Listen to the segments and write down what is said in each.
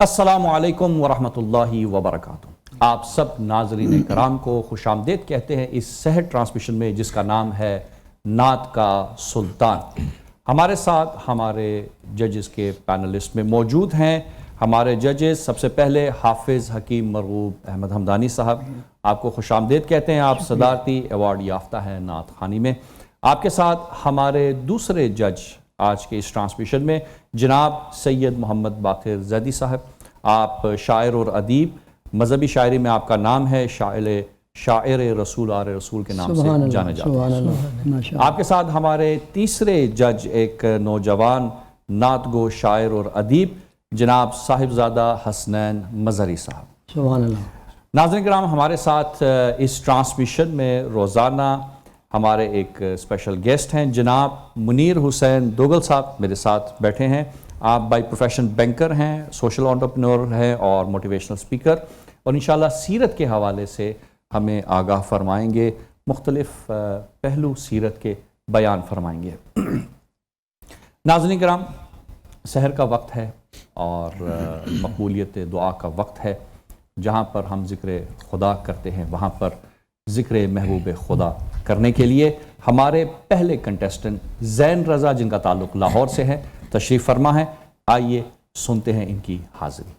السلام علیکم ورحمۃ اللہ وبرکاتہ۔ آپ سب ناظرین کرام کو خوش آمدید کہتے ہیں اس سحر ٹرانسمیشن میں جس کا نام ہے نعت کا سلطان۔ ہمارے ساتھ ہمارے ججز کے پینلسٹ میں موجود ہیں۔ ہمارے ججز سب سے پہلے حافظ حکیم مرغوب احمد حمدانی صاحب، آپ کو خوش آمدید کہتے ہیں۔ آپ صدارتی ایوارڈ یافتہ ہیں نعت خوانی میں۔ آپ کے ساتھ ہمارے دوسرے جج آج کے اس ٹرانسمیشن میں جناب سید محمد باقر زیدی صاحب، آپ شاعر اور ادیب، مذہبی شاعری میں آپ کا نام ہے شاعر رسول آل رسول کے نام سے جانا جاتا ہے۔ آپ کے ساتھ ہمارے تیسرے جج ایک نوجوان نعت گو شاعر اور ادیب جناب صاحبزادہ حسنین مظہری صاحب۔ سبحان اللہ۔ ناظرین کرام، ہمارے ساتھ اس ٹرانسمیشن میں روزانہ ہمارے ایک اسپیشل گیسٹ ہیں جناب منیر حسین دوگل صاحب میرے ساتھ بیٹھے ہیں۔ آپ بائی پروفیشن بینکر ہیں، سوشل انٹرپرینور ہیں اور موٹیویشنل اسپیکر، اور انشاءاللہ سیرت کے حوالے سے ہمیں آگاہ فرمائیں گے، مختلف پہلو سیرت کے بیان فرمائیں گے۔ ناظرین کرام، سحر کا وقت ہے اور مقبولیت دعا کا وقت ہے۔ جہاں پر ہم ذکر خدا کرتے ہیں وہاں پر ذکر محبوب خدا کرنے کے لیے ہمارے پہلے کنٹیسٹنٹ زین رضا، جن کا تعلق لاہور سے ہے، تشریف فرما ہے۔ آئیے سنتے ہیں ان کی حاضری۔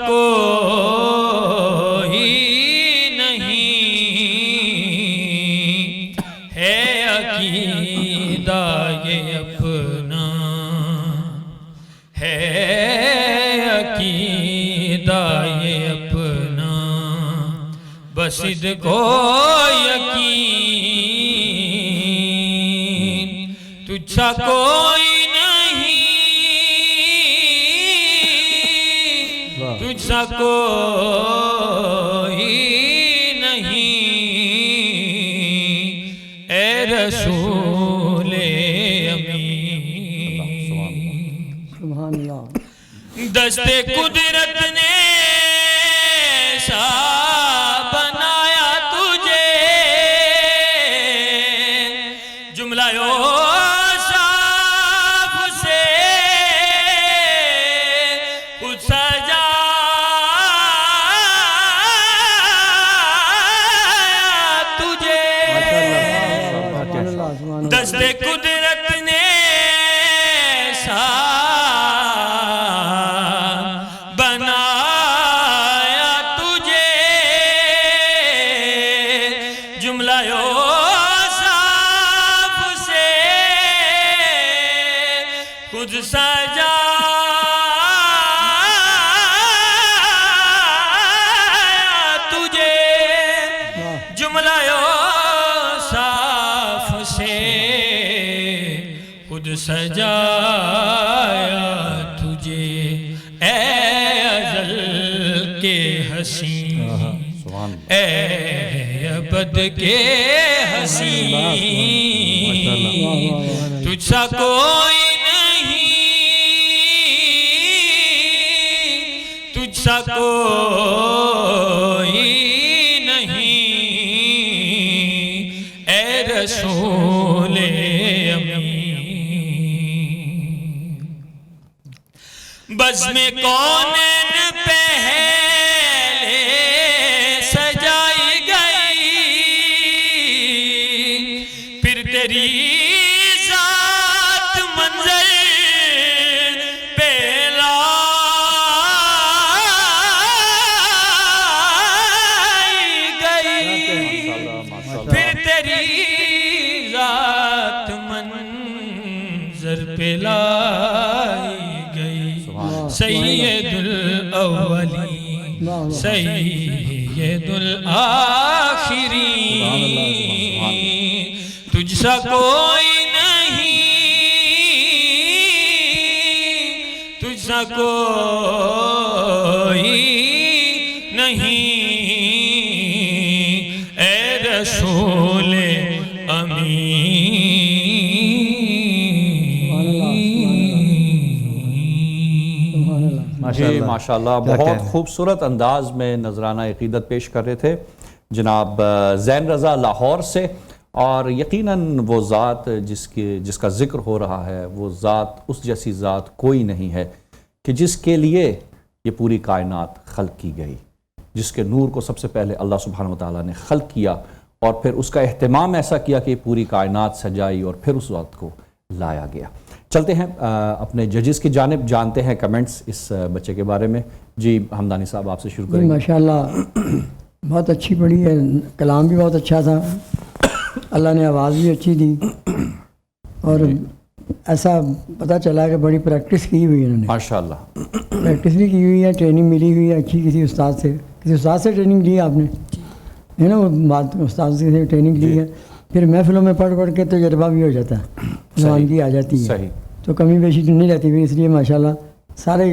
کوئی نہیں ہے عقیدہ یہ اپنا، ہے عقیدہ یہ اپنا، بس ان کو یقین تجھ سا کوئی کوئی نہیں اے رسول امین۔ سبحان اللہ۔ دست قدرت نے سا بنایا تجھے، جملہ صاف سے خود سجا، دست قدرت نے سا بنایا تجھے، جملہ صاف سے خود سجا، تجھے جملہ سجایا تجھے، اے ازل کے حسین، اے ابد کے حسین، تجھ سا کوئی نہیں، تجھ سا کوئی نہیں اے رسول امین۔ بزم کونین پہلے سجائی گئی، پھر تیری ذات منظر پہ لائی گئی، پھر تیری ذات منظر پہ لائی سید الاولین سید الاخرین، تجھ سا کوئی نہیں، سا کوئی نہیں اے رسول جی ماشاءاللہ بہت خوبصورت انداز میں نذرانہ عقیدت پیش کر رہے تھے جناب زین رضا لاہور سے، اور یقیناً وہ ذات جس کا ذکر ہو رہا ہے وہ ذات، اس جیسی ذات کوئی نہیں ہے کہ جس کے لیے یہ پوری کائنات خلق کی گئی، جس کے نور کو سب سے پہلے اللہ سبحانہ وتعالیٰ نے خلق کیا اور پھر اس کا اہتمام ایسا کیا کہ پوری کائنات سجائی اور پھر اس ذات کو لایا گیا۔ چلتے ہیں اپنے ججز کی جانب، جانتے ہیں کمنٹس اس بچے کے بارے میں۔ جی حمدانی صاحب آپ سے شروع کریں گے۔ ماشاءاللہ بہت اچھی پڑھی ہے، کلام بھی بہت اچھا تھا، اللہ نے آواز بھی اچھی دی، اور ایسا پتہ چلا کہ بڑی پریکٹس کی ہوئی ہے انہوں نے، ماشاءاللہ پریکٹس بھی کی ہوئی ہے، ٹریننگ ملی ہوئی ہے اچھی کسی استاد سے ٹریننگ لی آپ نے، ہے نا، وہ بات استاد سے ٹریننگ لی ہے، پھر محفلوں میں پڑھ پڑھ کے تجربہ بھی ہو جاتا ہے، زبان آ جاتی ہے، تو کمی بیشی نہیں رہتی ہوئی، اس لیے ماشاءاللہ سارے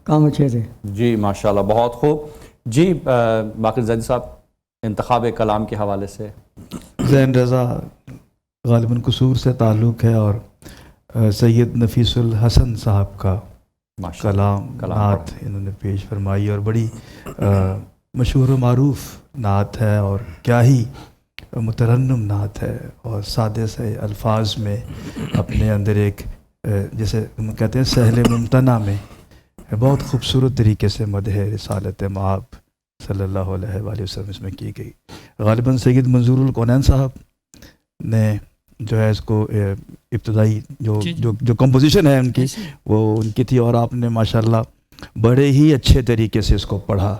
کام اچھے تھے۔ جی ماشاءاللہ بہت خوب۔ جی باقر زید صاحب انتخاب کلام کے حوالے سے۔ زین رضا غالباً قصور سے تعلق ہے، اور سید نفیس الحسن صاحب کا کلام نعت انہوں نے پیش فرمائی، اور بڑی مشہور و معروف نعت ہے، اور کیا ہی مترنم نعت ہے، اور سادے سے الفاظ میں اپنے اندر ایک جیسے کہتے ہیں سہل ممتنع میں بہت خوبصورت طریقے سے مدح رسالت مآب صلی اللہ علیہ وآلہ وسلم اس میں کی گئی۔ غالباً سید منظور الکونین صاحب نے جو ہے اس کو ابتدائی جو کمپوزیشن ہے ان کی وہ ان کی تھی، اور آپ نے ماشاءاللہ بڑے ہی اچھے طریقے سے اس کو پڑھا۔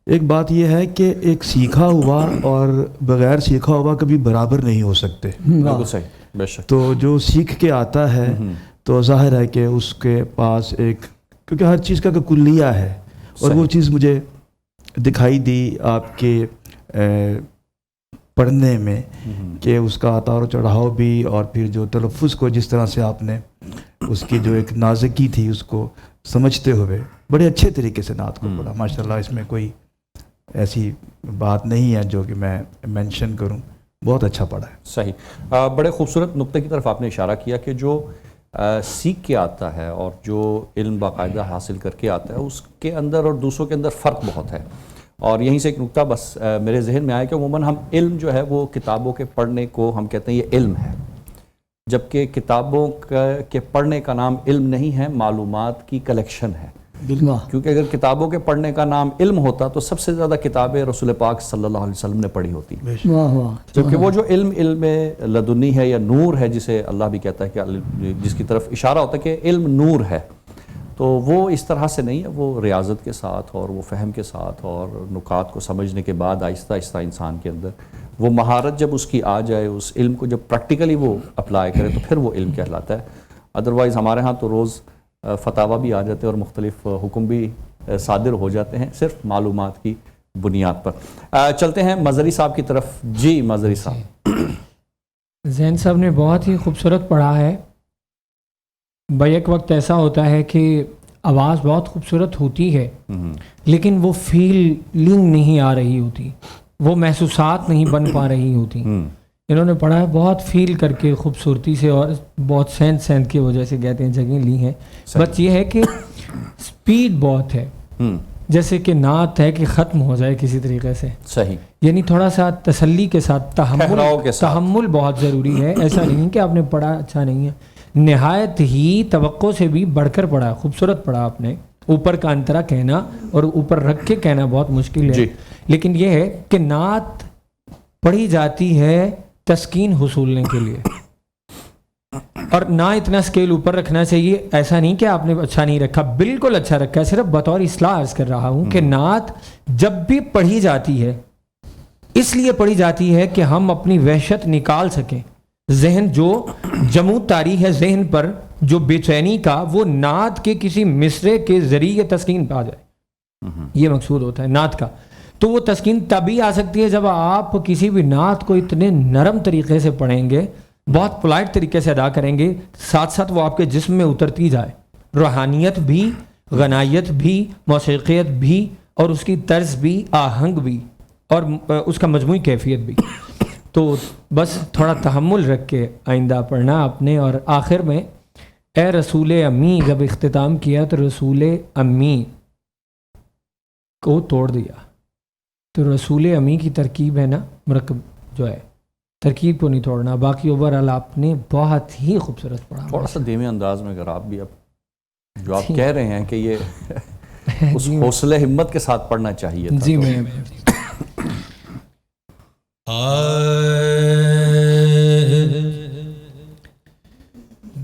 ایک بات یہ ہے کہ ایک سیکھا ہوا اور بغیر سیکھا ہوا کبھی برابر نہیں ہو سکتے، بالکل صحیح، بے شک۔ تو جو سیکھ کے آتا ہے تو ظاہر ہے کہ اس کے پاس ایک، کیونکہ ہر چیز کا کلیہ ہے، اور وہ چیز مجھے دکھائی دی آپ کے پڑھنے میں کہ اس کا اتار و چڑھاؤ بھی، اور پھر جو تلفظ کو جس طرح سے آپ نے اس کی جو ایک نازکی تھی اس کو سمجھتے ہوئے بڑے اچھے طریقے سے نعت کو پڑھا ماشاءاللہ۔ اس میں کوئی ایسی بات نہیں ہے جو کہ میں مینشن کروں، بہت اچھا پڑھا ہے۔ صحیح، بڑے خوبصورت نقطے کی طرف آپ نے اشارہ کیا کہ جو سیکھ کے آتا ہے اور جو علم باقاعدہ حاصل کر کے آتا ہے اس کے اندر اور دوسروں کے اندر فرق بہت ہے، اور یہیں سے ایک نقطہ بس میرے ذہن میں آیا کہ عموماً ہم علم جو ہے وہ کتابوں کے پڑھنے کو ہم کہتے ہیں یہ علم ہے، جبکہ کتابوں کے پڑھنے کا نام علم نہیں ہے، معلومات کی کلیکشن ہے۔ کیونکہ اگر کتابوں کے پڑھنے کا نام علم ہوتا تو سب سے زیادہ کتابیں رسول پاک صلی اللہ علیہ وسلم نے پڑھی ہوتی، جبکہ وہ جو علم لدنی ہے یا نور ہے، جسے اللہ بھی کہتا ہے کہ جس کی طرف اشارہ ہوتا ہے کہ علم نور ہے، تو وہ اس طرح سے نہیں ہے، وہ ریاضت کے ساتھ اور وہ فہم کے ساتھ اور نکات کو سمجھنے کے بعد آہستہ آہستہ انسان کے اندر وہ مہارت جب اس کی آ جائے، اس علم کو جب پریکٹیکلی وہ اپلائی کرے تو پھر وہ علم کہلاتا ہے۔ ادروائز ہمارے ہاں تو روز فتاویٰ بھی آ جاتے ہیں اور مختلف حکم بھی صادر ہو جاتے ہیں صرف معلومات کی بنیاد پر۔ چلتے ہیں مظہری صاحب کی طرف۔ جی مظہری صاحب۔ زین صاحب نے بہت ہی خوبصورت پڑھا ہے۔ بیک وقت ایسا ہوتا ہے کہ آواز بہت خوبصورت ہوتی ہے لیکن وہ فیلنگ نہیں آ رہی ہوتی، وہ محسوسات نہیں بن پا رہی ہوتی۔ انہوں نے پڑھا ہے بہت فیل کر کے خوبصورتی سے، اور بہت سینت کی وجہ سے کہتے ہیں جگہیں لی ہیں، بس یہ ہے کہ سپیڈ بہت ہے، جیسے کہ نعت ہے کہ ختم ہو جائے کسی طریقے سے، صحیح، یعنی تھوڑا سا تسلی کے ساتھ تحمل بہت ضروری ہے۔ ایسا نہیں کہ آپ نے پڑھا اچھا نہیں ہے، نہایت ہی توقع سے بھی بڑھ کر پڑھا، خوبصورت پڑھا آپ نے۔ اوپر کا انترا کہنا اور اوپر رکھ کے کہنا بہت مشکل ہے، لیکن یہ ہے کہ نعت پڑھی جاتی ہے تسکین حصولنے کے لیے، اور نہ اتنا سکیل اوپر رکھنا چاہیے۔ ایسا نہیں کہ آپ نے اچھا نہیں رکھا، بالکل اچھا رکھا ہے، صرف بطور اصلاح عرض کر رہا ہوں کہ نعت جب بھی پڑھی جاتی ہے اس لیے پڑھی جاتی ہے کہ ہم اپنی وحشت نکال سکیں، ذہن جو جمود طاری ہے ذہن پر، جو بے چینی کا، وہ نعت کے کسی مصرے کے ذریعے تسکین پہ آ جائے، یہ مقصود ہوتا ہے نعت کا۔ تو وہ تسکین تبھی آ سکتی ہے جب آپ کسی بھی نعت کو اتنے نرم طریقے سے پڑھیں گے، بہت پولائٹ طریقے سے ادا کریں گے، ساتھ ساتھ وہ آپ کے جسم میں اترتی جائے، روحانیت بھی، غنائیت بھی، موسیقیت بھی، اور اس کی طرز بھی، آہنگ بھی، اور اس کا مجموعی کیفیت بھی. تو بس تھوڑا تحمل رکھ کے آئندہ پڑھنا آپ نے. اور آخر میں اے رسول امی جب اختتام کیا تو رسول امی کو توڑ دیا. تو رسول امی کی ترکیب ہے نا، مرکب جو ہے، ترکیب کو نہیں توڑنا. باقی اوورآل آپ نے بہت ہی خوبصورت پڑھا. تھوڑا سا دھیمے انداز میں اگر آپ بھی اب جو آپ کہہ رہے ہیں کہ یہ اس حوصلہ ہمت کے ساتھ پڑھنا چاہیے تھا. جی میں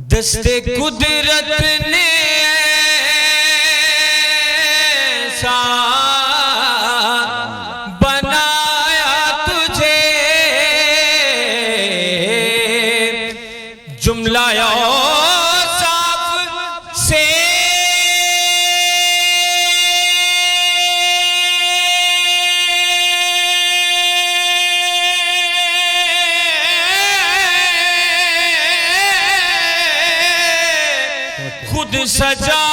دستے قدرت نے ایسا بنایا تجھے، جملہ اوصاف سے خود سجایا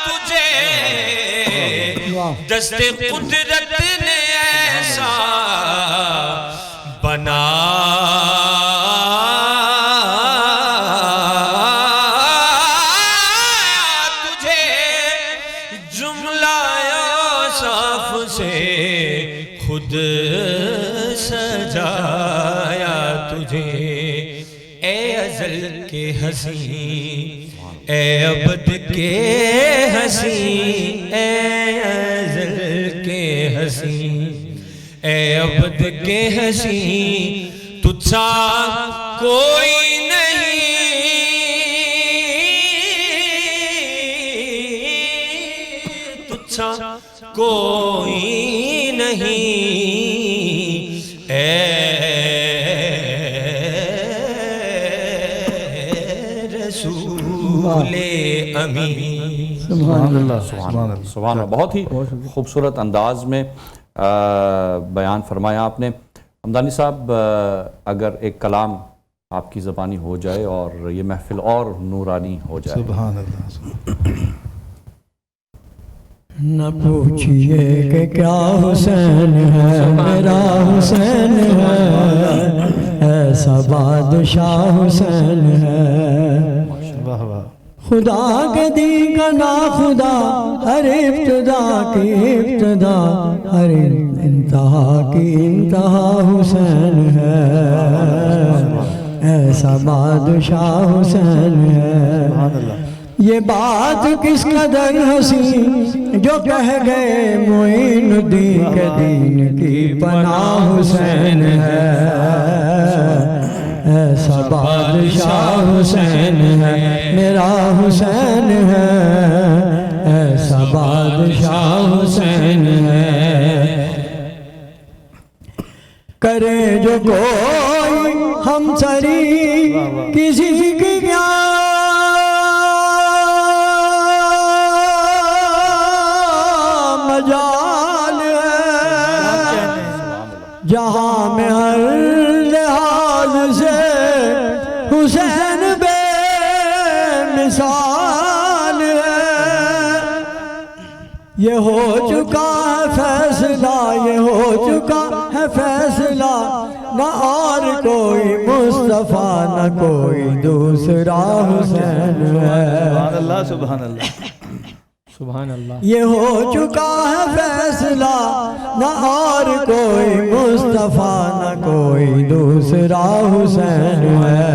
تجھے، دست قدرت نے ایسا بنایا تجھے، جملہ اوصاف سے خود سجایا تجھے. اے ازل کے حسین، اے ابد کے حسین، اے ازل کے حسین، اے ابد کے حسین، تجھ سا کوئی نہیں، تجھ سا کوئی نہیں، اے رسول امین. سبحان اللہ، سبحان اللہ، سبحان اللہ. بہت ہی خوبصورت انداز میں بیان فرمایا آپ نے. حمدانی صاحب، اگر ایک کلام آپ کی زبانی ہو جائے اور یہ محفل اور نورانی ہو جائے. سبحان اللہ. نہ پوچھئے کہ کیا حسین ہے میرا حسین ہے، ایسا بادشاہ حسین ہے. واہ واہ. خدا کے دین کا نا خدا، ہر ابتدا کی ابتدا، ہر انتہا کی انتہا حسین ہے، ایسا بادشاہ حسین ہے. یہ بات کس قدر حسین جو کہہ گئے معین الدین کے دین کی پناہ حسین ہے، ایسا بادشاہ حسین ہے میرا حسین ہے، ایسا بادشاہ حسین ہے. کرے جو کوئی ہم سری کسی کی کیا مجال ہے، جہاں میں ہر لحاظ سے حسین بے مثال ہے. یہ ہو چکا ہے فیصلہ، یہ ہو چکا ہے فیصلہ، نہ اور کوئی مصطفیٰ نہ کوئی دوسرا حسین ہے. سبحان اللہ، سبحان اللہ، سبحان اللہ. یہ ہو چکا ہے فیصلہ، نہ اور کوئی مصطفیٰ نہ کوئی دوسرا حسین ہے،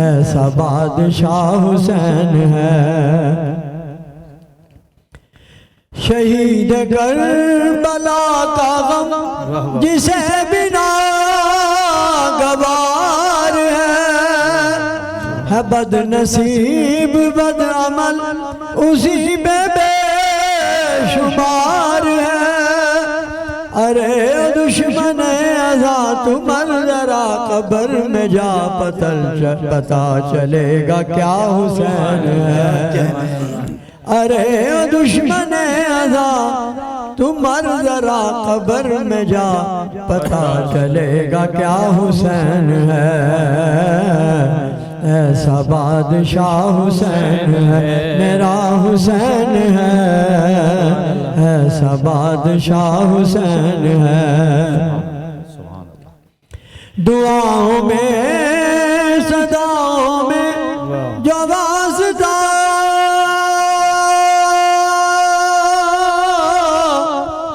ایسا بادشاہ حسین ہے. شہید کربلا کا غم جسے بنا گوار ہے بد نصیب بد عمل اسی میں بے شمار ہے. ارے دشمن ازا تو مر ذرا قبر میں جا پتہ چلے گا کیا حسین ہے. ارے دشمن ازا تو مر ذرا قبر میں جا پتہ چلے گا کیا حسین ہے ایسا بادشاہ حسین ہے میرا حسین ہے ایسا بادشاہ حسین ہے دعاؤں میں صداؤں میں جو واسطہ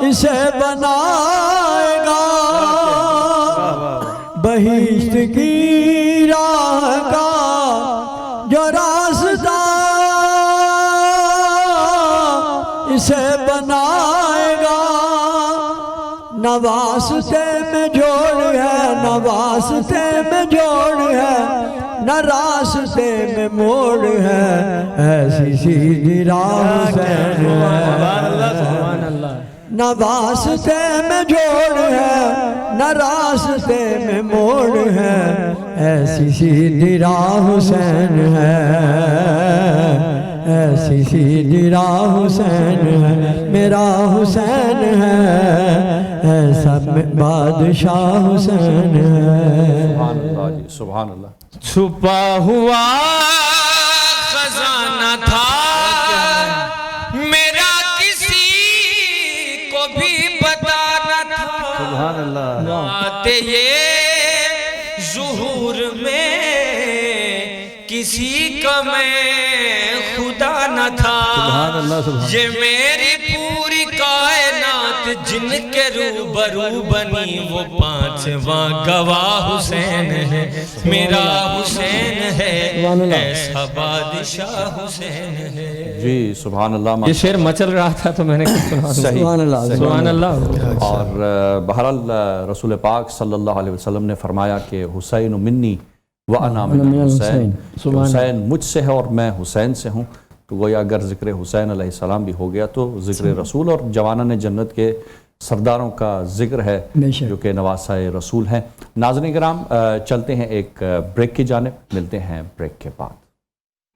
اسے بنائے گا بہشت کی راہ کا جو راستہ اسے بنائے گا نہ واسطے میں جوڑ ہے نہ واسطے میں جوڑ ہے نہ راستے میں موڑ ہے ایسی سیدھی راہ حسین ہے نہ واسطے میں جوڑ ہے نہ راستے میں موڑ ہے ایسی سیدھی راہ حسین ہے ایسی سیدھی راہ حسین ہے میرا حسین ہے ایسا بادشاہ حسین ہے سبحان اللہ جی سبحان اللہ چھپا ہوا خزانہ تھا میرا کسی کو بھی پتا نہ تھا سبحان اللہ آتے یہ ظہور میں کسی کا میں خدا نہ تھا یہ میری پوری کائنات جن کے روبرو بنی وہ پانچواں گواہ حسین ہے میرا حسین ہے ایسا بادشاہ حسین ہے جی سبحان اللہ یہ شعر مچل رہا تھا تو میں نے سبحان اللہ سبحان اللہ اور بہرحال رسول پاک صلی اللہ علیہ وسلم نے فرمایا کہ حسین منی وَأَنَا مِنَ حسین حسین مجھ سے ہے اور میں حسین سے ہوں تو گویا اگر ذکر حسین علیہ السلام بھی ہو گیا تو ذکر رسول اور جوانان جنت کے سرداروں کا ذکر ہے جو کہ نواسہ رسول ہیں. ناظرین کرام چلتے ہیں ایک بریک کی جانب ملتے ہیں بریک کے بعد.